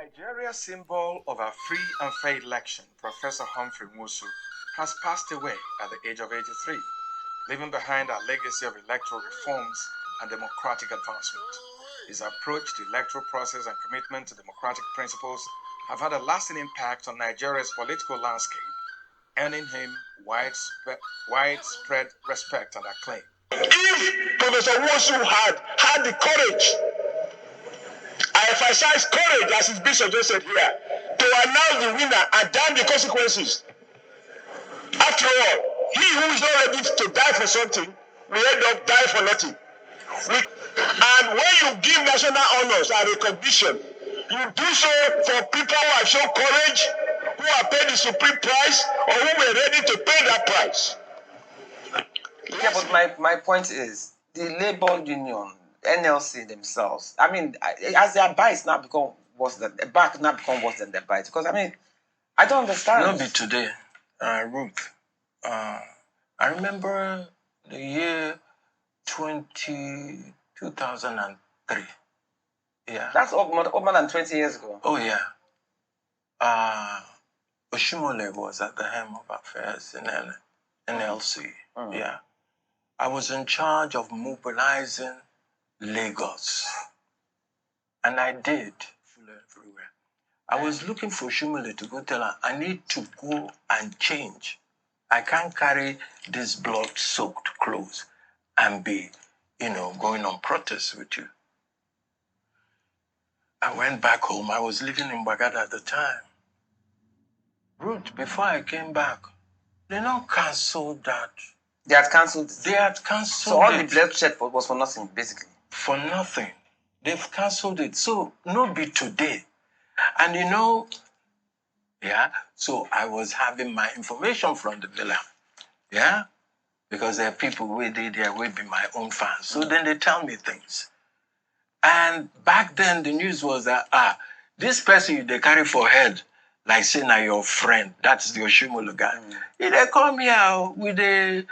Nigeria's symbol of a free and fair election, Professor Humphrey Nwosu, has passed away at the age of 83, leaving behind a legacy of electoral reforms and democratic advancement. His approach to the electoral process and commitment to democratic principles have had a lasting impact on Nigeria's political landscape, earning him widespread respect and acclaim. If Professor Nwosu had the courage, I emphasize courage as is being suggested here, to announce the winner and damn the consequences. After all, he who is not ready to die for something will end up dying for nothing. And when you give national honors and recognition, you do so for people who have shown courage, who have paid the supreme price, or who were ready to pay that price. Yeah, but my point is, the labor union, NLC themselves, I mean, as their bias now become worse than the back now become worse than their bias. Because I mean, I don't understand. Not be today, Ruth. I remember the year 2003. Yeah. That's more than 20 years ago. Oh yeah. Oshimole was at the helm of affairs in NLC. Yeah. I was in charge of mobilizing Lagos. And I did everywhere. I was looking for Oshimole to go tell her, I need to go and change. I can't carry this blood-soaked clothes and be, going on protest with you. I went back home. I was living in Baghdad at the time. Ruth, before I came back, they now canceled that. They had cancelled it. They had cancelled So all it. the bloodshed was for nothing, basically. For nothing. They've cancelled it. So, not be today. And so I was having my information from the villa. Yeah? Because there are people who they will be my own fans. So then they tell me things. And back then the news was that, this person they carry for head, like saying na your friend. That's the Oshimole guy. They call me out with they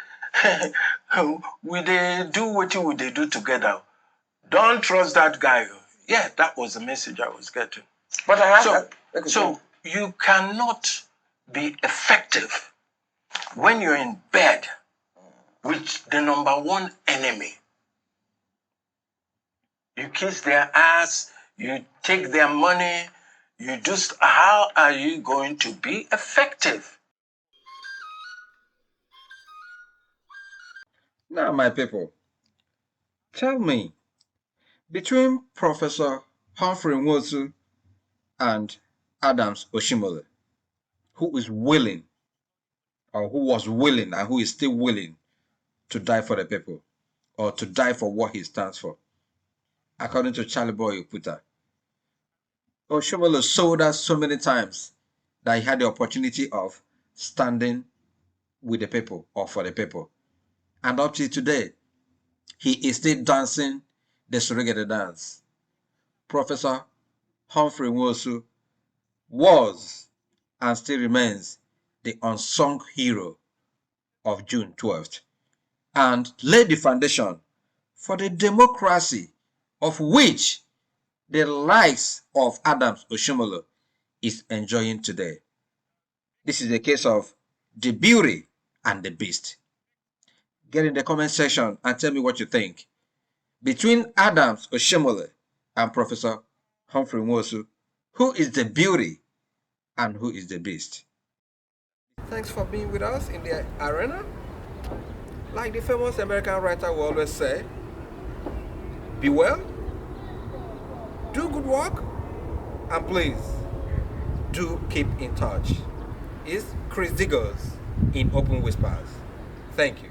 do what they do together. Don't trust that guy. Yeah, that was the message I was getting. But I have So you cannot be effective when you're in bed with the number one enemy. You kiss their ass, you take their money, how are you going to be effective? Now, my people, tell me, between Professor Humphrey Nwosu and Adams Oshimole, who is willing, or who was willing and who is still willing to die for the people, or to die for what he stands for? According to Charlie Boy Okuta, Oshimole sold us so many times that he had the opportunity of standing with the people or for the people. And up to today, he is still dancing the surrogate dance. Professor Humphrey Nwosu was and still remains the unsung hero of June 12th and laid the foundation for the democracy of which the likes of Adams Oshimole is enjoying today. This is the case of the beauty and the beast. Get in the comment section and tell me what you think. Between Adams Oshimole and Professor Humphrey Nwosu, who is the beauty and who is the beast? Thanks for being with us in the arena. Like the famous American writer will always say, be well, do good work, and please do keep in touch. It's Chris Diggers in Open Whispers. Thank you.